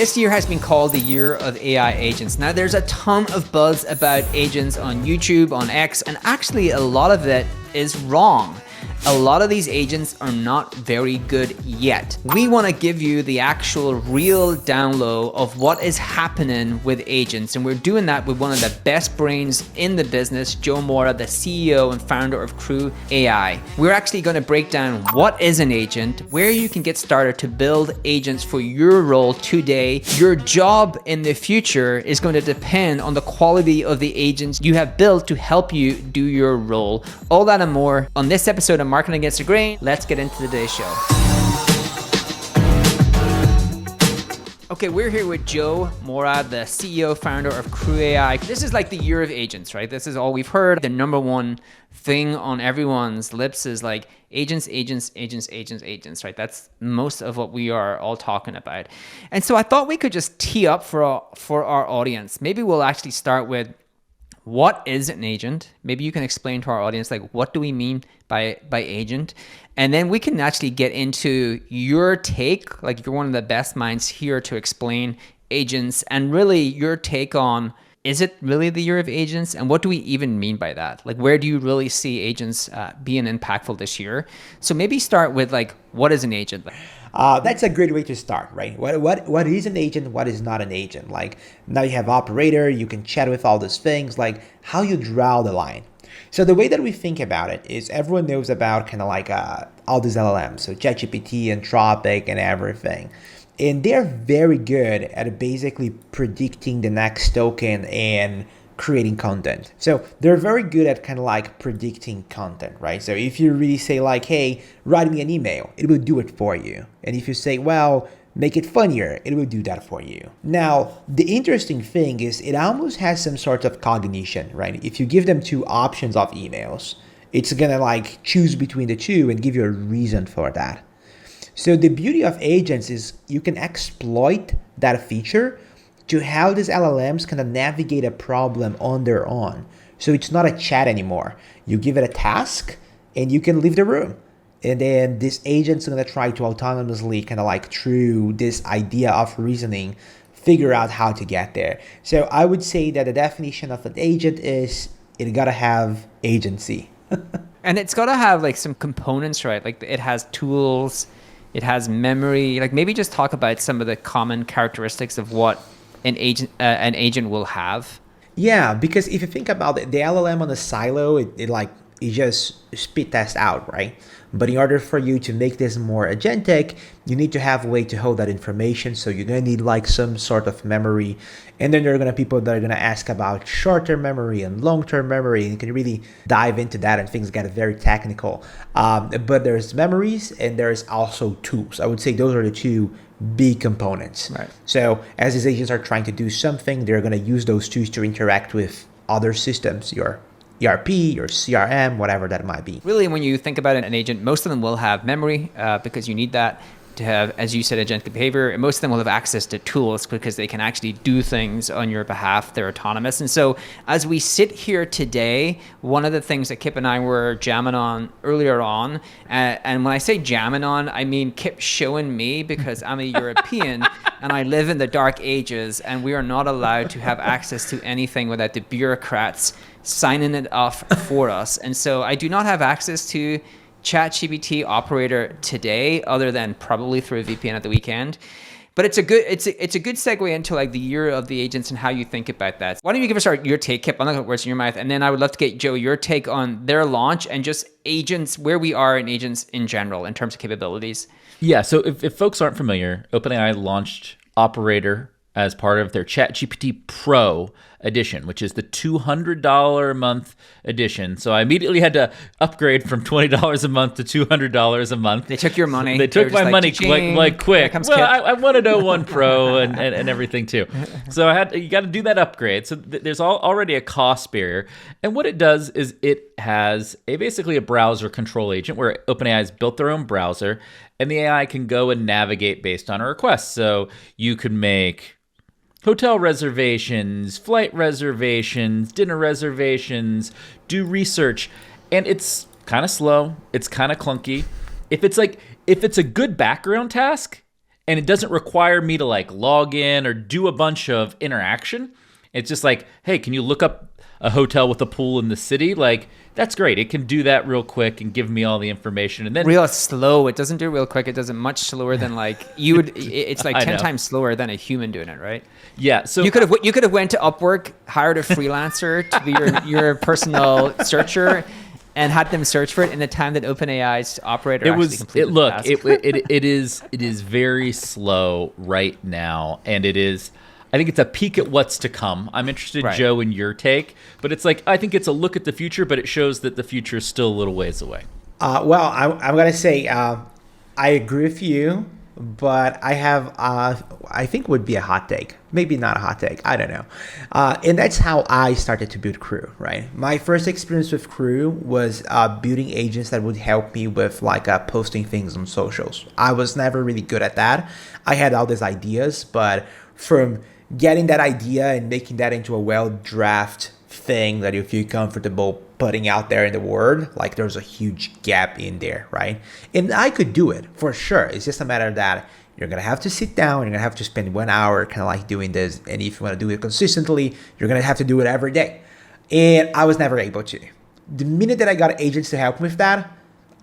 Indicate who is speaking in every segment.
Speaker 1: This year has been called the year of AI agents. Now, there's a ton of buzz about agents on YouTube, on X, and actually a lot of it is wrong. A lot of these agents are not very good yet. We want to give you the actual real download of what is happening with agents, and we're doing that with one of the best brains in the business, Joe Mora, the CEO and founder of Crew AI. We're actually going to break down what is an agent, where you can get started to build agents for your role today. Your job in the future is going to depend on the quality of the agents you have built to help you do your role. All that and more on this episode of Marketing Against the Grain. Let's get into today's show. Okay, we're here with Joe Mora, the CEO, founder of Crew AI. This is like the year of agents, right? This is all we've heard. The number one thing on everyone's lips is like agents, right? That's most of what we are all talking about. And so I thought we could just tee up for our audience. Maybe we'll actually start with what is an agent? Maybe you can explain to our audience, like, what do we mean by agent? And then we can actually get into your take, like you're one of the best minds here to explain agents and really your take on, is it really the year of agents? And what do we even mean by that? Like, where do you really see agents being impactful this year? So maybe start with like, what is an agent?
Speaker 2: That's a great way to start, right? What is an agent? What is not an agent? Like, now you have operator, you can chat with all these things, like how you draw the line. So the way that we think about it is everyone knows about kind of like all these LLMs, so ChatGPT, Anthropic, and everything. And they're very good at basically predicting the next token and creating content. So they're very good at kind of like predicting content, right? So if you really say like, hey, write me an email, it will do it for you. And if you say, well, make it funnier, it will do that for you. Now, the interesting thing is it almost has some sort of cognition, right? If you give them two options of emails, it's gonna like choose between the two and give you a reason for that. So the beauty of agents is you can exploit that feature to how these LLMs kind of navigate a problem on their own. So it's not a chat anymore. You give it a task and you can leave the room. And then this agent's gonna try to autonomously kind of like through this idea of reasoning, figure out how to get there. So I would say that the definition of an agent is it gotta have agency.
Speaker 1: And it's gotta have like some components, right? Like it has tools, it has memory. Like maybe just talk about some of the common characteristics of what an agent will have.
Speaker 2: Yeah, because if you think about it, the LLM on the silo, it just spit test out, right? But in order for you to make this more agentic, you need to have a way to hold that information. So you're gonna need like some sort of memory. And then there are gonna be people that are gonna ask about short-term memory and long-term memory. And you can really dive into that and things get very technical. But there's memories and there's also tools. I would say those are the two big components.
Speaker 1: Right.
Speaker 2: So as these agents are trying to do something, they're gonna use those tools to interact with other systems, your ERP, your CRM, whatever that might be.
Speaker 1: Really, when you think about an agent, most of them will have memory because you need that to have, as you said, agentic behavior. And most of them will have access to tools because they can actually do things on your behalf. They're autonomous. And so as we sit here today, one of the things that Kip and I were jamming on earlier on, and when I say jamming on, I mean Kip showing me because I'm a European and I live in the dark ages and we are not allowed to have access to anything without the bureaucrats signing it off for us. And so I do not have access to ChatGPT operator today, other than probably through a VPN at the weekend. But it's a good segue into like the year of the agents and how you think about that. Why don't you give us your take, Kip? I'm not going to put words in your mouth. And then I would love to get Joe your take on their launch and just agents, where we are in agents in general in terms of capabilities.
Speaker 3: Yeah. So if folks aren't familiar, OpenAI launched Operator as part of their ChatGPT Pro edition, which is the $200 a month edition. So I immediately had to upgrade from $20 a month to $200 a month.
Speaker 1: They took your money.
Speaker 3: They took my money like quick. Well, I wanted O1 Pro and everything too. So you got to do that upgrade. So there's already a cost barrier. And what it does is it has basically a browser control agent where OpenAI has built their own browser and the AI can go and navigate based on a request. So you could make hotel reservations, flight reservations, dinner reservations, do research. And it's kind of slow. It's kind of clunky. If it's a good background task and it doesn't require me to like log in or do a bunch of interaction. It's just like, hey, can you look up a hotel with a pool in the city? Like, that's great. It can do that real quick and give me all the information. And then
Speaker 1: real slow. It doesn't do it real quick. It does it much slower than like you would. It's like 10 times slower than a human doing it, right?
Speaker 3: Yeah. So
Speaker 1: you could have went to Upwork, hired a freelancer to be your personal searcher, and had them search for it in the time that OpenAI's operator completed the task.
Speaker 3: It is very slow right now, and it is. I think it's a peek at what's to come. I'm interested, right, Joe, in your take, but it's like, I think it's a look at the future, but it shows that the future is still a little ways away.
Speaker 2: Well, I'm going to say I agree with you, but I have, I think would be a hot take. Maybe not a hot take. I don't know. And that's how I started to build Crew, right? My first experience with Crew was building agents that would help me with like posting things on socials. I was never really good at that. I had all these ideas, but from getting that idea and making that into a well-drafted thing that you feel comfortable putting out there in the world, like there's a huge gap in there, right? And I could do it for sure. It's just a matter that you're gonna have to sit down, you're gonna have to spend 1 hour kind of like doing this, and if you want to do it consistently, you're gonna have to do it every day. And I was never able to. The minute that I got agents to help me with that,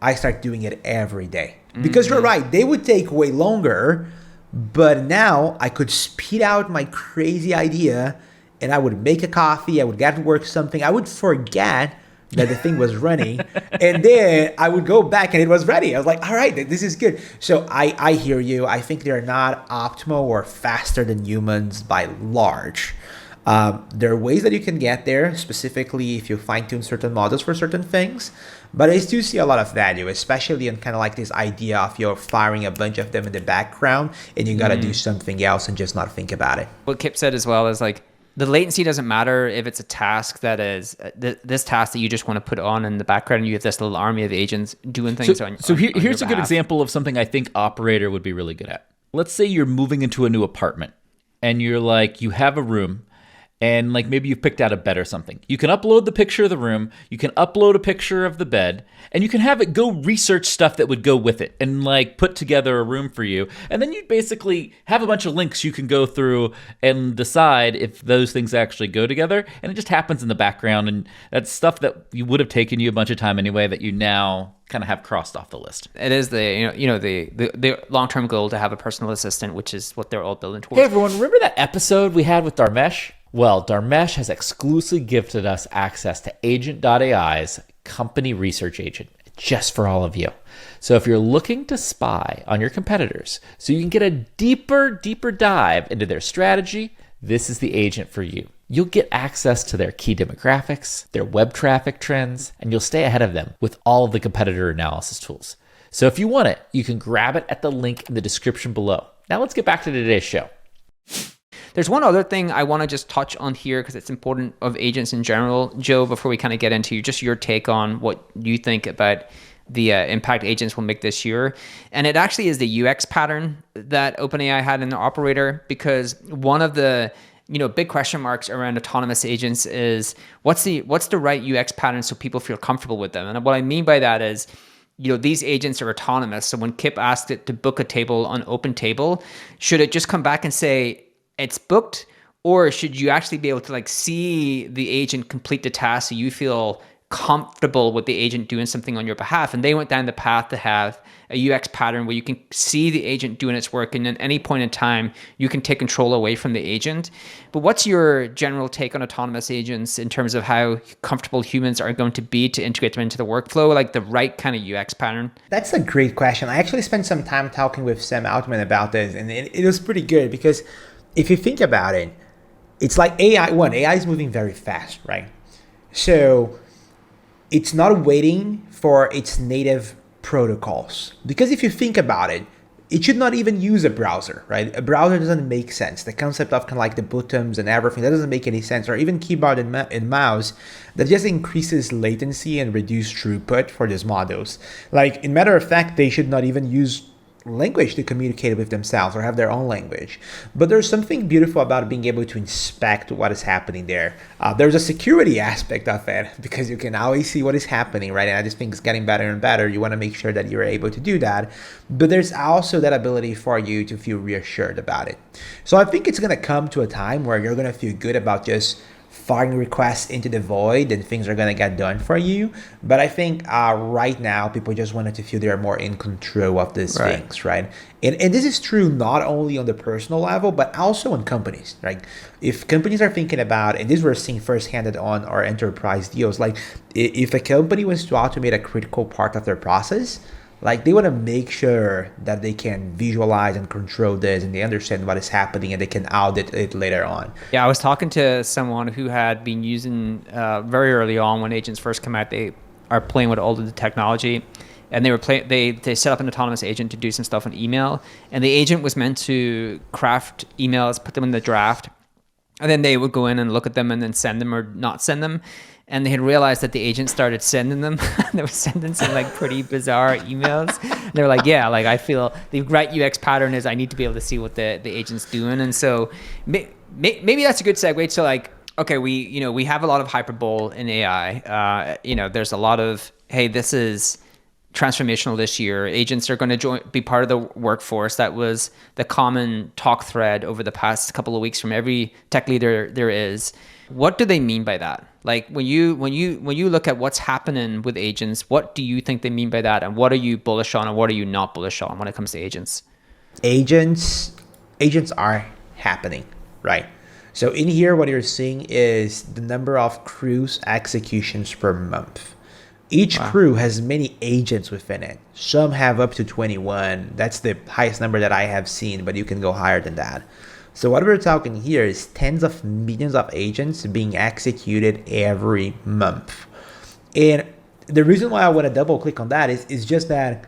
Speaker 2: I started doing it every day. Because you're right, they would take way longer, but now I could speed out my crazy idea, and I would make a coffee, I would get to work something, I would forget that the thing was running, and then I would go back and it was ready. I was like, all right, this is good. So I hear you. I think they're not optimal or faster than humans by large. There are ways that you can get there, specifically if you fine-tune certain models for certain things. But I still see a lot of value, especially in kind of like this idea of you're firing a bunch of them in the background and you got to do something else and just not think about it.
Speaker 1: What Kip said as well is like, the latency doesn't matter if it's a task that is this task that you just want to put on in the background and you have this little army of agents doing things on
Speaker 3: here's
Speaker 1: your
Speaker 3: a good example of something I think Operator would be really good at. Let's say you're moving into a new apartment and you're like, you have a room, and like maybe you've picked out a bed or something. You can upload the picture of the room, you can upload a picture of the bed, and you can have it go research stuff that would go with it and like put together a room for you. And then you basically have a bunch of links you can go through and decide if those things actually go together. And it just happens in the background, and that's stuff that you would have taken you a bunch of time anyway that you now kind of have crossed off the list.
Speaker 1: It is the long-term goal to have a personal assistant, which is what they're all building towards.
Speaker 3: Hey everyone, remember that episode we had with Dharmesh? Well, Dharmesh has exclusively gifted us access to Agent.ai's company research agent just for all of you. So if you're looking to spy on your competitors so you can get a deeper dive into their strategy, this is the agent for you. You'll get access to their key demographics, their web traffic trends, and you'll stay ahead of them with all of the competitor analysis tools. So if you want it, you can grab it at the link in the description below. Now let's get back to today's show.
Speaker 1: There's one other thing I want to just touch on here because it's important of agents in general, Joe, before we kind of get into just your take on what you think about the impact agents will make this year. And it actually is the UX pattern that OpenAI had in the operator, because one of the big question marks around autonomous agents is what's the right UX pattern so people feel comfortable with them. And what I mean by that is, these agents are autonomous. So when Kip asked it to book a table on OpenTable, should it just come back and say, it's booked, or should you actually be able to like see the agent complete the task so you feel comfortable with the agent doing something on your behalf? And they went down the path to have a UX pattern where you can see the agent doing its work, and at any point in time, you can take control away from the agent. But what's your general take on autonomous agents in terms of how comfortable humans are going to be to integrate them into the workflow, like the right kind of UX pattern?
Speaker 2: That's a great question. I actually spent some time talking with Sam Altman about this, and it was pretty good because if you think about it, it's like AI is moving very fast, right? So it's not waiting for its native protocols. Because if you think about it, it should not even use a browser, right? A browser doesn't make sense. The concept of kind of like the buttons and everything, that doesn't make any sense. Or even keyboard and mouse, that just increases latency and reduce throughput for these models. Like, in matter of fact, they should not even use language to communicate with themselves or have their own language. But there's something beautiful about being able to inspect what is happening there. There's a security aspect of it because you can always see what is happening, right? And I just think it's getting better and better. You want to make sure that you're able to do that. But there's also that ability for you to feel reassured about it. So I think it's going to come to a time where you're going to feel good about just firing requests into the void and things are going to get done for you. But I think right now people just wanted to feel they're more in control of these things, right? And this is true not only on the personal level, but also on companies, right? If companies are thinking about, and this we're seeing firsthand on our enterprise deals, like if a company wants to automate a critical part of their process, like they want to make sure that they can visualize and control this and they understand what is happening and they can audit it later on.
Speaker 1: Yeah, I was talking to someone who had been using very early on when agents first come out, they are playing with all of the technology and they set up an autonomous agent to do some stuff on email, and the agent was meant to craft emails, put them in the draft, and then they would go in and look at them and then send them or not send them. And they had realized that the agent started sending them. They were sending some like pretty bizarre emails. And they were like, yeah, like I feel the right UX pattern is I need to be able to see what the agent's doing. And so maybe that's a good segue to like, okay, we have a lot of hyperbole in AI. There's a lot of, hey, this is transformational this year. Agents are going to be part of the workforce. That was the common talk thread over the past couple of weeks from every tech leader there is. What do they mean by that? Like when you look at what's happening with agents, what do you think they mean by that? And what are you bullish on and what are you not bullish on when it comes to agents?
Speaker 2: Agents are happening, right? So in here, what you're seeing is the number of cruise executions per month. Each crew has many agents within it. Some have up to 21. That's the highest number that I have seen, but you can go higher than that. So what we're talking here is tens of millions of agents being executed every month. And the reason why I want to double click on that is just that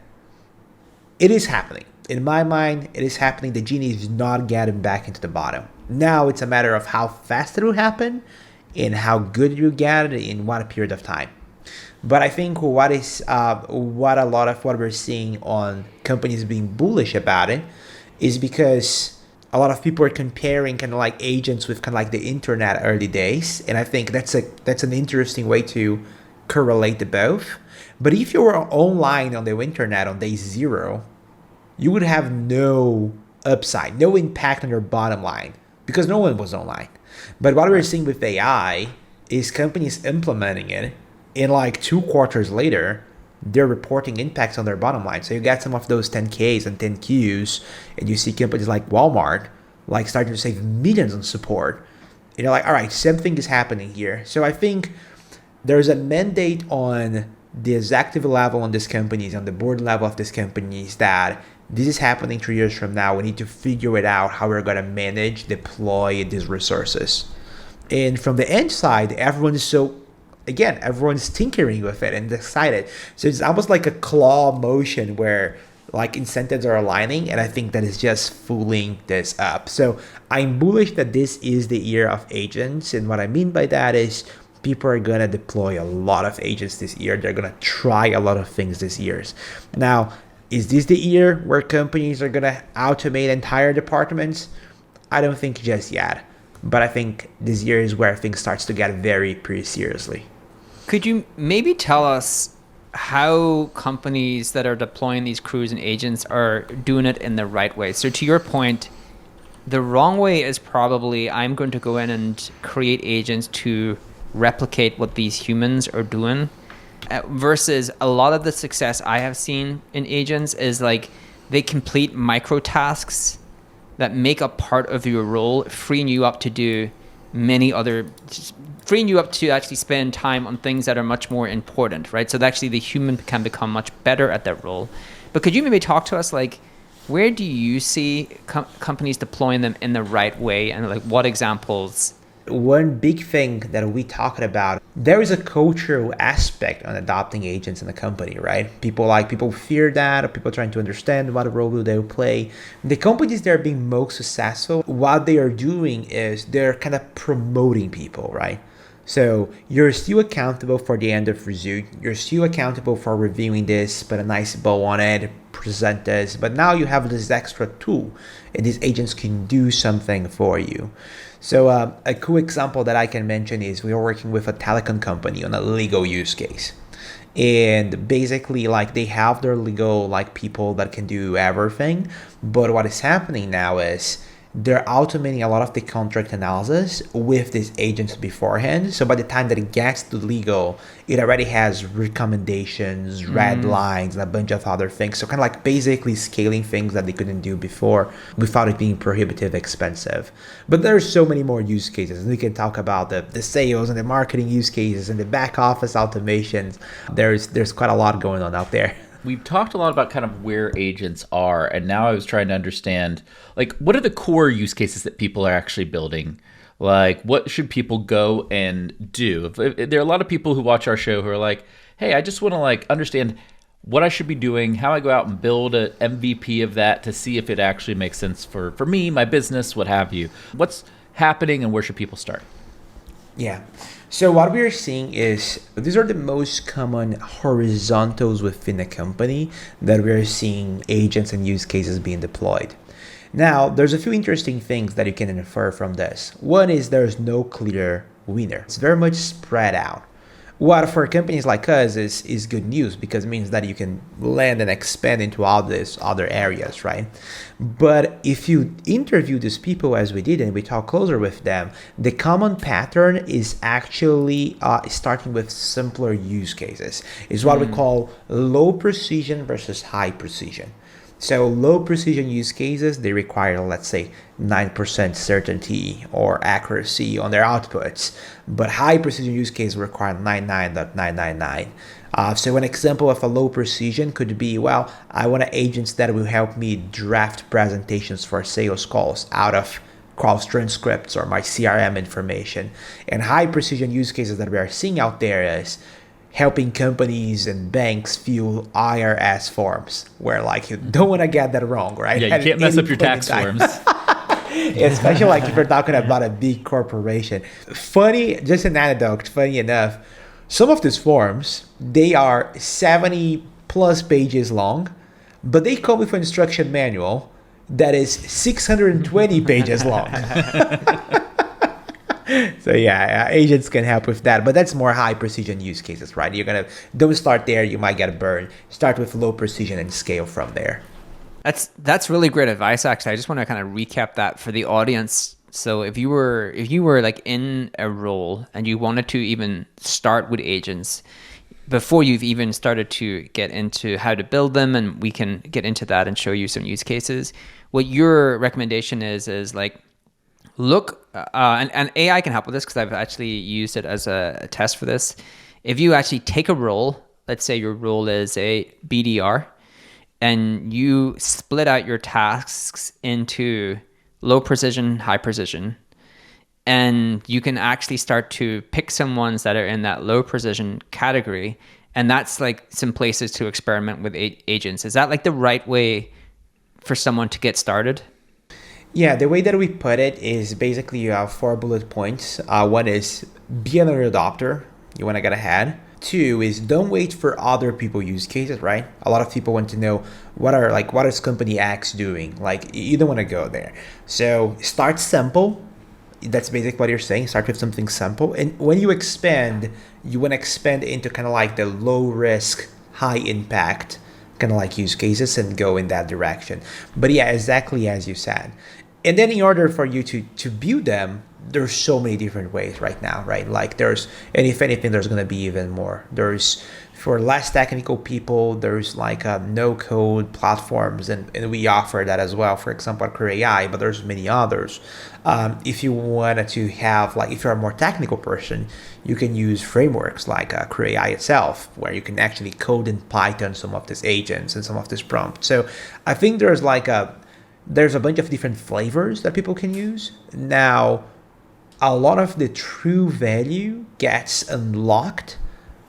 Speaker 2: it is happening. In my mind, it is happening. The genie is not getting back into the bottom. Now it's a matter of how fast it will happen and how good you get it in what period of time. But I think what a lot of what we're seeing on companies being bullish about it is because a lot of people are comparing kind of like agents with kind of like the internet early days. And I think that's an interesting way to correlate the both. But if you were online on the internet on day zero, you would have no upside, no impact on your bottom line because no one was online. But what we're seeing with AI is companies implementing it, and like 2 quarters later, they're reporting impacts on their bottom line. So you get some of those 10Ks and 10Qs, and you see companies like Walmart like starting to save millions on support. And you're like, all right, something is happening here. So I think there's a mandate on the executive level on these companies, on the board level of these companies, that this is happening 3 years from now. We need to figure it out how we're going to manage, deploy these resources. And from the end side, everyone's tinkering with it and excited. So it's almost like a claw motion where like incentives are aligning, and I think that is just fooling this up. So I'm bullish that this is the year of agents, and what I mean by that is people are going to deploy a lot of agents this year. They're going to try a lot of things this year. Now, is this the year where companies are going to automate entire departments? I don't think just yet, but I think this year is where things starts to get pretty seriously.
Speaker 1: Could you maybe tell us how companies that are deploying these crews and agents are doing it in the right way? So to your point, the wrong way is probably I'm going to go in and create agents to replicate what these humans are doing, versus a lot of the success I have seen in agents is like they complete micro tasks that make up part of your role, freeing you up to do freeing you up to actually spend time on things that are much more important, right? So that actually the human can become much better at that role. But could you maybe talk to us, like, where do you see companies deploying them in the right way, and like what examples?
Speaker 2: One big thing that we talked about, there is a cultural aspect on adopting agents in the company, right? People fear that, or people trying to understand what role do they play. The companies that are being most successful, what they are doing is they're kind of promoting people, right? So you're still accountable for the end of review. You're still accountable for reviewing this, put a nice bow on it, present this, but now you have this extra tool and these agents can do something for you. So a cool example that I can mention is we are working with a telecom company on a legal use case. And basically, like, they have their legal, like, people that can do everything. But what is happening now is they're automating a lot of the contract analysis with these agents beforehand. So by the time that it gets to legal, it already has recommendations, red lines, and a bunch of other things. So kind of like basically scaling things that they couldn't do before without it being prohibitive expensive. But there's so many more use cases. We can talk about the sales and the marketing use cases and the back office automations. There's quite a lot going on out there.
Speaker 3: We've talked a lot about kind of where agents are, and now I was trying to understand, like, what are the core use cases that people are actually building? Like, what should people go and do? There are a lot of people who watch our show who are like, hey, I just want to, like, understand what I should be doing, how I go out and build an MVP of that to see if it actually makes sense for me, my business, what have you. What's happening and where should people start?
Speaker 2: Yeah. So what we are seeing is these are the most common horizontals within a company that we are seeing agents and use cases being deployed. Now, there's a few interesting things that you can infer from this. One is there's no clear winner. It's very much spread out. What for companies like us is good news because it means that you can land and expand into all these other areas, right? But if you interview these people as we did and we talk closer with them, the common pattern is actually starting with simpler use cases. It's what we call low precision versus high precision. So low precision use cases, they require, let's say, 9% certainty or accuracy on their outputs, but high precision use cases require 99.999. So an example of a low precision could be, well, I want agents that will help me draft presentations for sales calls out of call transcripts or my CRM information. And high precision use cases that we are seeing out there is helping companies and banks fill IRS forms where, like, you don't want to get that wrong, right?
Speaker 3: Yeah, you can't mess up your tax forms.
Speaker 2: Especially like if you're talking about a big corporation. Funny, just an anecdote, funny enough, some of these forms, they are 70 plus pages long, but they come with an instruction manual that is 620 pages long. So yeah, agents can help with that, but that's more high precision use cases, right? Don't start there, you might get burned. Start with low precision and scale from there.
Speaker 1: That's really great advice, actually. I just want to kind of recap that for the audience. So if you were like in a role and you wanted to even start with agents before you've even started to get into how to build them, and we can get into that and show you some use cases, what your recommendation is like, look, and AI can help with this because I've actually used it as a test for this. If you actually take a role, let's say your role is a BDR, and you split out your tasks into low precision, high precision, and you can actually start to pick some ones that are in that low precision category, and that's like some places to experiment with agents. Is that like the right way for someone to get started?
Speaker 2: Yeah, the way that we put it is basically you have 4 bullet points. One is be an early adopter. You want to get ahead. 2 is don't wait for other people use cases, right? A lot of people want to know what is company X doing? Like, you don't want to go there. So start simple. That's basically what you're saying. Start with something simple. And when you expand, you want to expand into kind of like the low risk, high impact kind of like use cases and go in that direction. But yeah, exactly as you said. And then in order for you to build them, there's so many different ways right now, right? Like and if anything, there's going to be even more. There's, for less technical people, there's like no code platforms, and we offer that as well. For example, at Creo AI, but there's many others. If you wanted to have, like, if you're a more technical person, you can use frameworks like Creo AI itself, where you can actually code in Python some of these agents and some of this prompt. So I think there's a bunch of different flavors that people can use. Now, a lot of the true value gets unlocked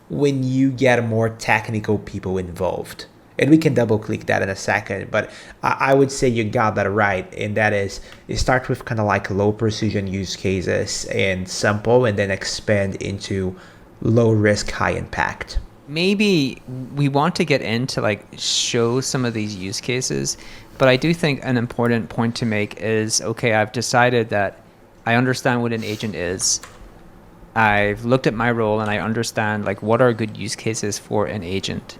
Speaker 2: when you get more technical people involved. And we can double click that in a second, but I would say you got that right. And that is, you start with kind of like low precision use cases and simple, and then expand into low risk, high impact.
Speaker 1: maybe we want to get into like show some of these use cases, but I do think an important point to make is, okay, I've decided that I understand what an agent is. I've looked at my role and I understand like what are good use cases for an agent.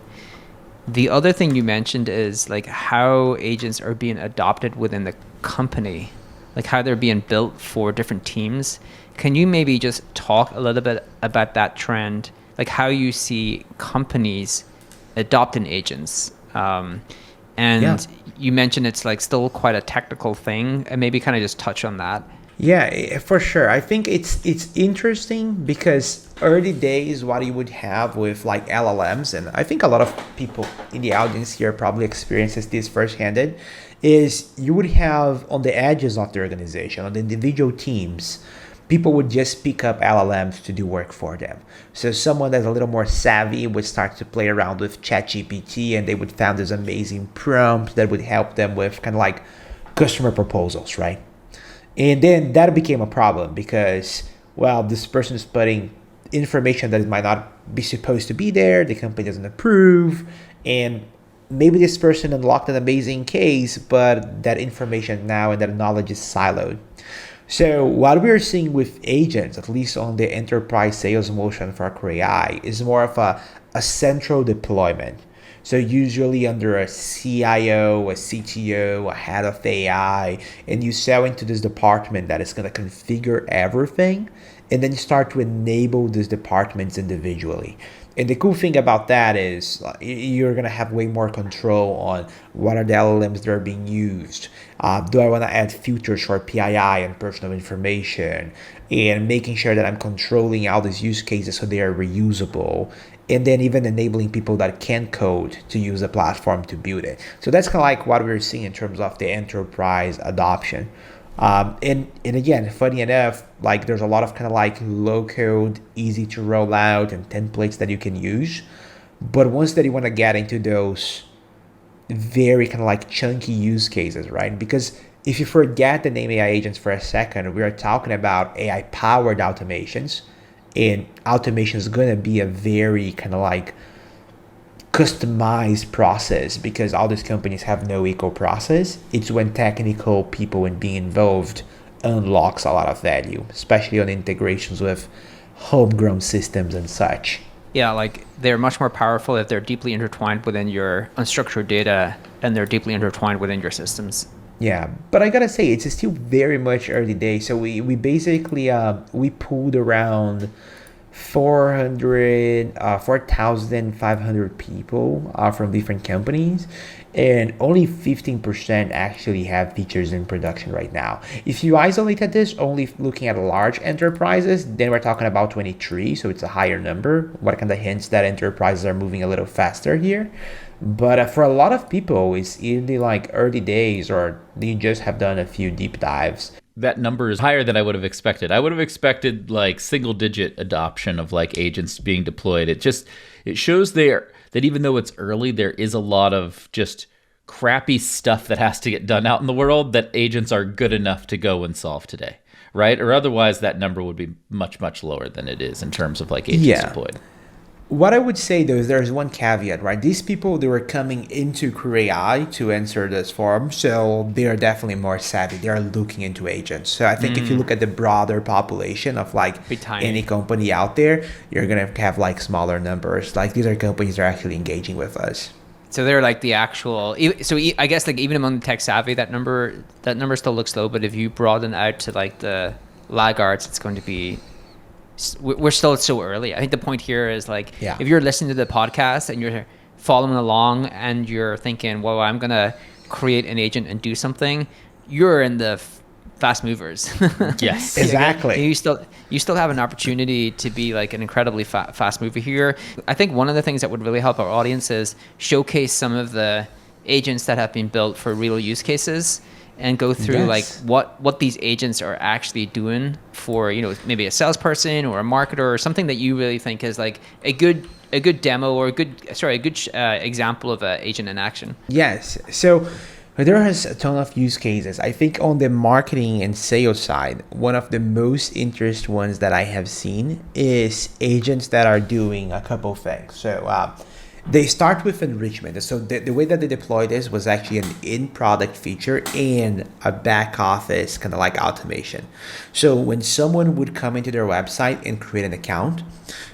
Speaker 1: The other thing you mentioned is like how agents are being adopted within the company, like how they're being built for different teams. Can you maybe just talk a little bit about that trend, like how you see companies adopting agents? You mentioned it's like still quite a technical thing, and maybe kind of just touch on that.
Speaker 2: Yeah, for sure. I think it's interesting because early days, what you would have with like LLMs, and I think a lot of people in the audience here probably experiences this firsthand, is you would have on the edges of the organization, on the individual teams, people would just pick up LLMs to do work for them. So someone that's a little more savvy would start to play around with ChatGPT, and they would find this amazing prompt that would help them with kind of like customer proposals, right? And then that became a problem because, well, this person is putting information that might not be supposed to be there. The company doesn't approve. And maybe this person unlocked an amazing case, but that information now and that knowledge is siloed. So what we're seeing with agents, at least on the enterprise sales motion for AI, is more of a central deployment. So usually under a CIO, a CTO, a head of AI, and you sell into this department that is going to configure everything, and then you start to enable these departments individually. And the cool thing about that is you're going to have way more control on what are the LLMs that are being used. Do I want to add filters for PII and personal information, and making sure that I'm controlling all these use cases so they are reusable, and then even enabling people that can code to use the platform to build it. So that's kind of like what we're seeing in terms of the enterprise adoption. And again, funny enough, like there's a lot of kind of like low code, easy to roll out and templates that you can use. But once that you want to get into those very kind of like chunky use cases, right? Because if you forget the name AI agents for a second, we are talking about AI powered automations, and automation is going to be a very kind of like customized process because all these companies have no equal process. It's when technical people and being involved unlocks a lot of value, especially on integrations with homegrown systems and such.
Speaker 1: Yeah, like they're much more powerful if they're deeply intertwined within your unstructured data and they're deeply intertwined within your systems.
Speaker 2: Yeah, but I gotta say, it's still very much early days. So we basically we pulled around 4,500 people from different companies, and only 15% actually have features in production right now. If you isolated this only looking at large enterprises, then we're talking about 23, so it's a higher number. What kind of hints that enterprises are moving a little faster here. But for a lot of people, it's either like early days or they just have done a few deep dives.
Speaker 3: That number is higher than I would have expected. I would have expected like single digit adoption of like agents being deployed. It shows there that even though it's early, there is a lot of just crappy stuff that has to get done out in the world that agents are good enough to go and solve today, right? Or otherwise that number would be much, much lower than it is in terms of like agents deployed.
Speaker 2: What I would say though is there's one caveat, right? These people, they were coming into CrewAI to answer this form, so they are definitely more savvy. They are looking into agents. So I think if you look at the broader population of like any company out there, you're gonna have like smaller numbers. Like these are companies that are actually engaging with us.
Speaker 1: So they're like the actual. So I guess like even among the tech savvy, that number still looks low. But if you broaden out to like the laggards, it's going to be. We're still so early. I think the point here is like, if you're listening to the podcast and you're following along and you're thinking, well, I'm going to create an agent and do something, you're in the fast movers.
Speaker 3: Yes,
Speaker 2: exactly.
Speaker 1: You still have an opportunity to be like an incredibly fast mover here. I think one of the things that would really help our audience is showcase some of the agents that have been built for real use cases, and go through like what these agents are actually doing for, you know, maybe a salesperson or a marketer or something that you really think is like a good demo or a good example of an agent in action.
Speaker 2: Yes. So There is a ton of use cases. I think on the marketing and sales side, one of the most interesting ones that I have seen is agents that are doing a couple things. So they start with enrichment. So the way that they deployed this was actually an in-product feature and a back office kind of like automation. So when someone would come into their website and create an account,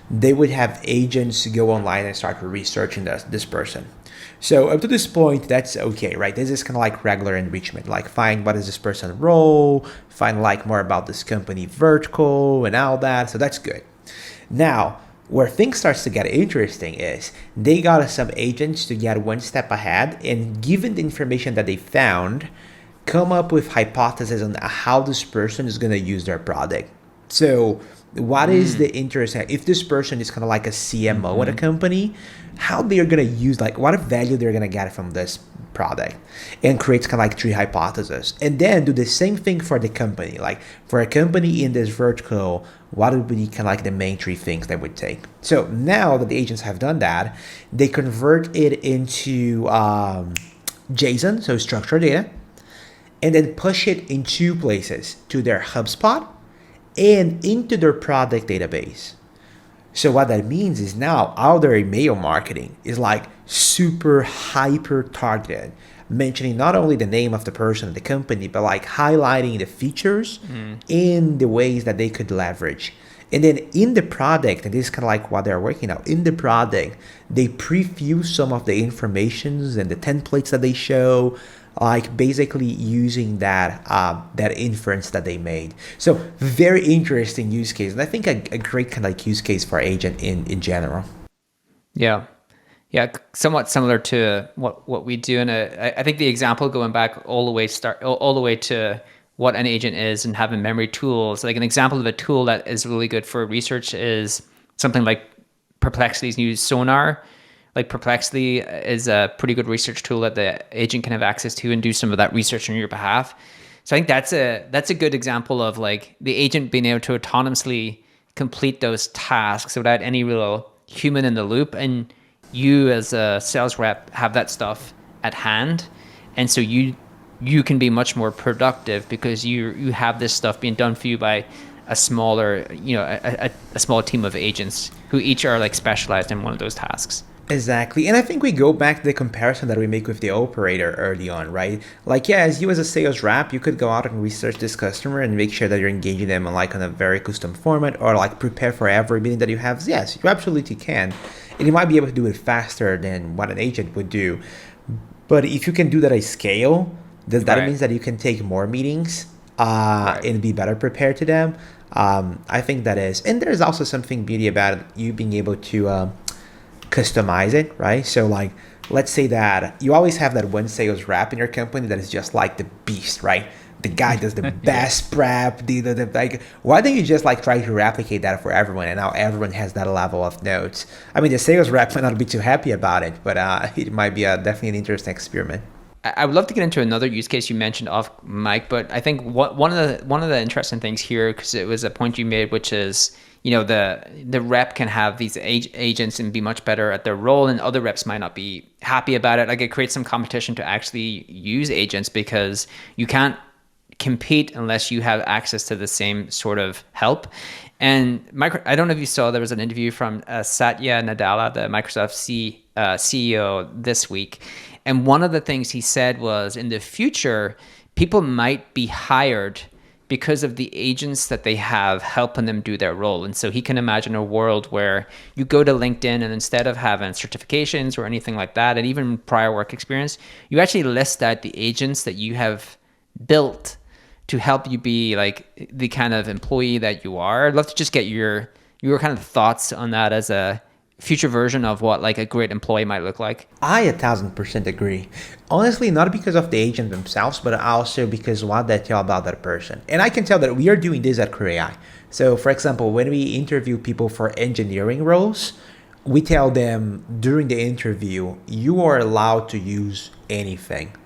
Speaker 2: they would have agents go online and start researching this person. So up to this point, that's okay, right? This is kind of like regular enrichment, like find what is this person role, find like more about this company vertical and all that. So that's good. Now, where things starts to get interesting is they got some agents to get one step ahead and given the information that they found, come up with hypotheses on how this person is going to use their product. So what is the interest? If this person is kind of like a CMO at a company, how they're going to use, like what value they're going to get from this product, and creates kind of like 3 hypotheses. And then do the same thing for the company. Like for a company in this vertical, what would be kind of like the main 3 things they would take? So now that the agents have done that, they convert it into JSON, so structured data, and then push it in 2 places, to their HubSpot and into their product database. So what that means is now all their email marketing is like super hyper targeted, mentioning not only the name of the person, the company, but like highlighting the features in the ways that they could leverage. And then in the product, and this is kind of like what they're working out, in the product, they preview some of the informations and the templates that they show, like basically using that inference that they made. So very interesting use case, and I think a great kind of like use case for agent in general.
Speaker 1: Yeah, somewhat similar to what we do. And I think the example going back all the way to what an agent is and having memory tools. Like an example of a tool that is really good for research is something like Perplexity's new Sonar. Like Perplexity is a pretty good research tool that the agent can have access to and do some of that research on your behalf. So I think that's a good example of like the agent being able to autonomously complete those tasks without any real human in the loop. And you as a sales rep have that stuff at hand. And so you can be much more productive because you have this stuff being done for you by a smaller, a small team of agents who each are like specialized in one of those tasks.
Speaker 2: Exactly. And I think we go back to the comparison that we make with the operator early on, right? Like, yeah, as you as a sales rep, you could go out and research this customer and make sure that you're engaging them on a very custom format, or like prepare for every meeting that you have. Yes, you absolutely can. And you might be able to do it faster than what an agent would do. But if you can do that at scale, does that mean that you can take more meetings and be better prepared to them? I think that is. And there's also something beauty about you being able to customize it, right? So like, let's say that you always have that one sales rep in your company that is just like the beast, right? The guy does the best prep, like, why don't you just like try to replicate that for everyone, and now everyone has that level of notes? I mean, the sales rep might not be too happy about it, but it might be definitely an interesting experiment.
Speaker 1: I would love to get into another use case you mentioned off mic, but I think one of the interesting things here, because it was a point you made, which is, the rep can have these agents and be much better at their role, and other reps might not be happy about it. Like it creates some competition to actually use agents because you can't compete unless you have access to the same sort of help. And I don't know if you saw, there was an interview from Satya Nadella, the Microsoft CEO this week. And one of the things he said was in the future, people might be hired because of the agents that they have helping them do their role. And so he can imagine a world where you go to LinkedIn and instead of having certifications or anything like that, and even prior work experience, you actually list out the agents that you have built to help you be like the kind of employee that you are. I'd love to just get your kind of thoughts on that as a future version of what like a great employee might look like.
Speaker 2: I 1,000% agree. Honestly, not because of the agent themselves, but also because what they tell about that person. And I can tell that we are doing this at Crea AI. So for example, when we interview people for engineering roles, we tell them during the interview, you are allowed to use anything.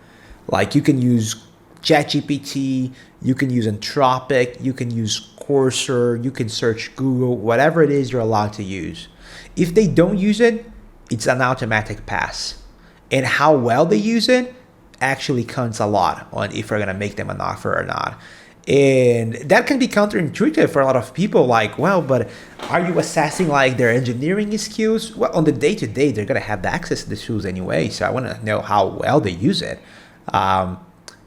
Speaker 2: Like you can use ChatGPT, you can use Anthropic, you can use Cursor, you can search Google, whatever it is you're allowed to use. If they don't use it, it's an automatic pass. And how well they use it, actually counts a lot on if we're going to make them an offer or not. And that can be counterintuitive for a lot of people, like, well, but are you assessing like their engineering skills? Well, on the day-to-day, they're going to have access to the tools anyway, so I want to know how well they use it.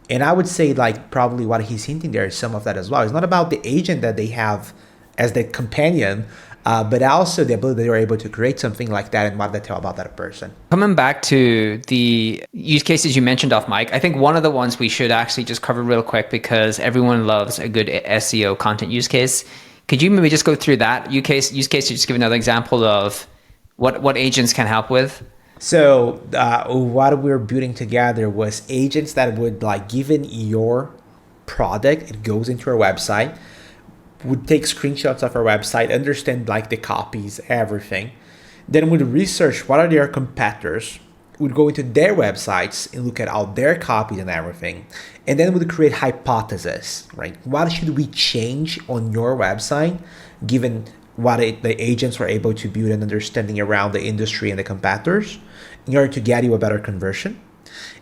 Speaker 2: And I would say like probably what he's hinting there is some of that as well. It's not about the agent that they have as the companion, but also the ability that they're able to create something like that and what they tell about that person.
Speaker 1: Coming back to the use cases you mentioned off mic, I think one of the ones we should actually just cover real quick because everyone loves a good SEO content use case. Could you maybe just go through that use case to just give another example of what agents can help with?
Speaker 2: So what we're building together was agents that would like, given your product, it goes into our website, would take screenshots of our website, understand like the copies, everything, then would research what are their competitors, would go into their websites and look at all their copies and everything, and then would create hypotheses, right? What should we change on your website given what the agents were able to build an understanding around the industry and the competitors in order to get you a better conversion.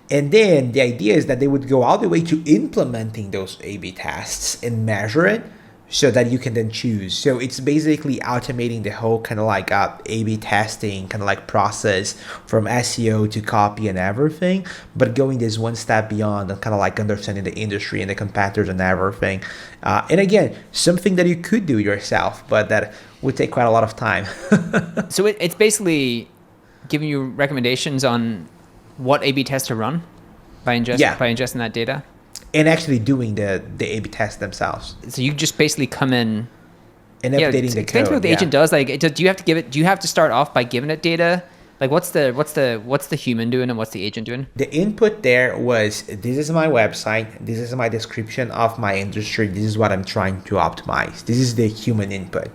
Speaker 2: And then the idea is that they would go all the way to implementing those A/B tests and measure it so that you can then choose. So it's basically automating the whole kind of like A/B testing kind of like process from SEO to copy and everything, but going this one step beyond and kind of like understanding the industry and the competitors and everything. And again, something that you could do yourself, but that would take quite a lot of time.
Speaker 1: So it's basically giving you recommendations on what A/B tests to run by ingesting that data.
Speaker 2: And actually doing the A/B tests themselves.
Speaker 1: So you just basically come in
Speaker 2: and updating the code.
Speaker 1: Explain what the agent does. Like, do you have to give it? Do you have to start off by giving it data? Like, what's the human doing and what's the agent doing?
Speaker 2: The input there was, this is my website. This is my description of my industry. This is what I'm trying to optimize. This is the human input.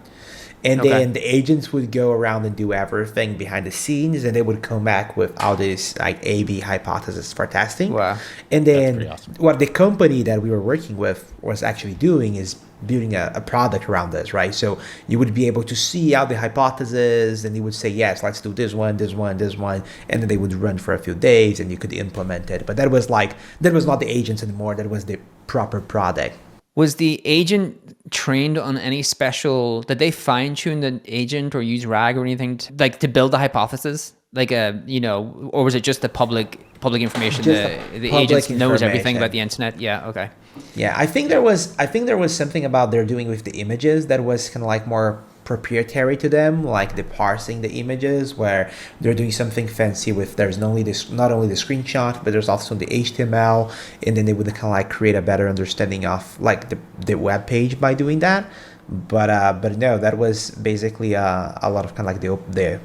Speaker 2: And then the agents would go around and do everything behind the scenes, and they would come back with all these like A/B hypotheses for testing.
Speaker 1: Wow.
Speaker 2: And then what the company that we were working with was actually doing is building a product around this, right? So you would be able to see all the hypotheses, and you would say, yes, let's do this one, and then they would run for a few days, and you could implement it. But that was not the agents anymore. That was the proper product.
Speaker 1: Was the agent trained on any special? Did they fine tune the agent or use RAG or anything to build the hypothesis? Or was it just the public information? The agent knows everything about the internet. Yeah. Okay.
Speaker 2: Yeah, I think there was something about they're doing with the images that was kind of like more proprietary to them, like the parsing the images, where they're doing something fancy with there's not only the screenshot, but there's also the HTML, and then they would kind of like create a better understanding of like the web page by doing that. But no, that was basically a lot of kind of like the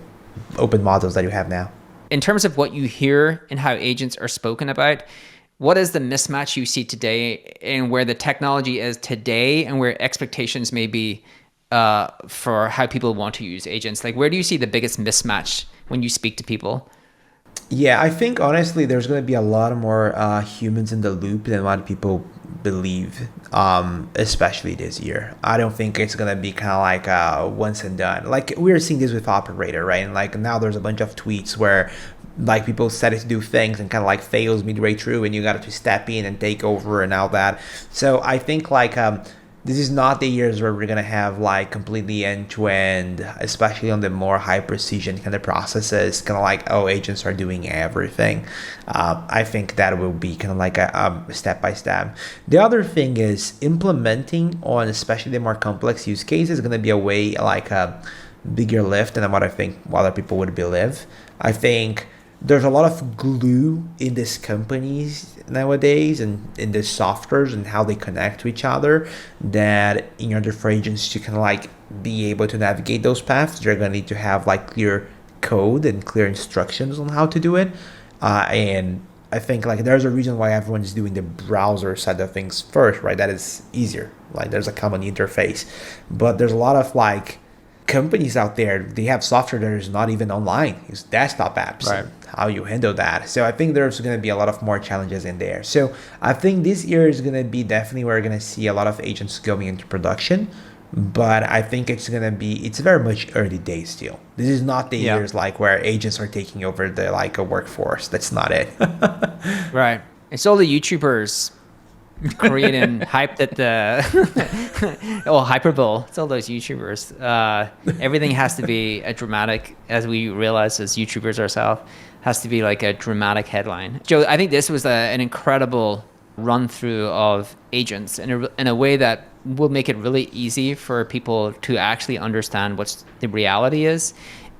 Speaker 2: open models that you have now.
Speaker 1: In terms of what you hear and how agents are spoken about, what is the mismatch you see today and where the technology is today and where expectations may be for how people want to use agents? Like, where do you see the biggest mismatch when you speak to people?
Speaker 2: Yeah, I think honestly, there's going to be a lot more humans in the loop than what people believe, especially this year. I don't think it's going to be kind of like once and done. Like we're seeing this with Operator, right? And like now there's a bunch of tweets where like people set it to do things and kind of like fails midway through, and you got to step in and take over and all that. So I think like this is not the years where we're going to have like completely end-to-end, especially on the more high precision kind of processes, kind of like, agents are doing everything. I think that will be kind of like a step-by-step. The other thing is implementing on especially the more complex use cases is going to be a way like a bigger lift than what I think other people would believe. I think there's a lot of glue in these companies nowadays and in the softwares and how they connect to each other, that in order for agents to kind of like be able to navigate those paths, they're going to need to have like clear code and clear instructions on how to do it. And I think like there's a reason why everyone's doing the browser side of things first, right? That is easier. Like there's a common interface, but there's a lot of like companies out there, they have software that is not even online. It's desktop apps.
Speaker 1: Right.
Speaker 2: How you handle that. So I think there's going to be a lot of more challenges in there. So I think this year is going to be definitely where we're going to see a lot of agents going into production. But I think it's very much early days still. This is not the years like where agents are taking over the like a workforce. That's not it.
Speaker 1: Right. It's all the YouTubers creating hype that Hyperbull. It's all those YouTubers. Everything has to be a dramatic, as we realize as YouTubers ourselves, has to be like a dramatic headline. Joe, I think this was an incredible run through of agents in a way that will make it really easy for people to actually understand what the reality is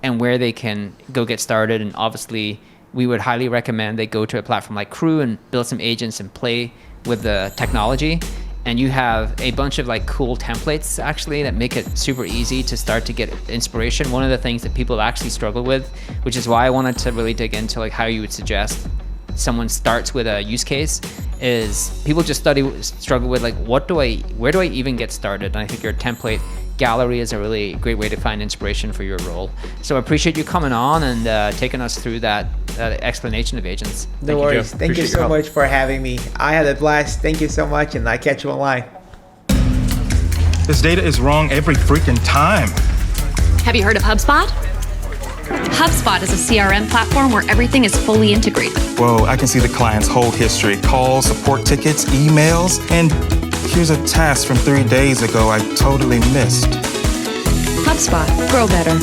Speaker 1: and where they can go get started. And obviously, we would highly recommend they go to a platform like Crew and build some agents and play with the technology. And you have a bunch of like cool templates actually that make it super easy to start to get inspiration. One of the things that people actually struggle with, which is why I wanted to really dig into like how you would suggest someone starts with a use case, is people just struggle with like, where do I even get started? And I think your template gallery is a really great way to find inspiration for your role. So I appreciate you coming on and taking us through that explanation of agents.
Speaker 2: No worries. Thank you so much for having me. I had a blast. Thank you so much, and I catch you online.
Speaker 4: This data is wrong every freaking time.
Speaker 5: Have you heard of HubSpot? HubSpot is a CRM platform where everything is fully integrated.
Speaker 4: Whoa, I can see the client's whole history, calls, support tickets, emails, and here's a task from 3 days ago I totally missed.
Speaker 5: HubSpot. Grow better.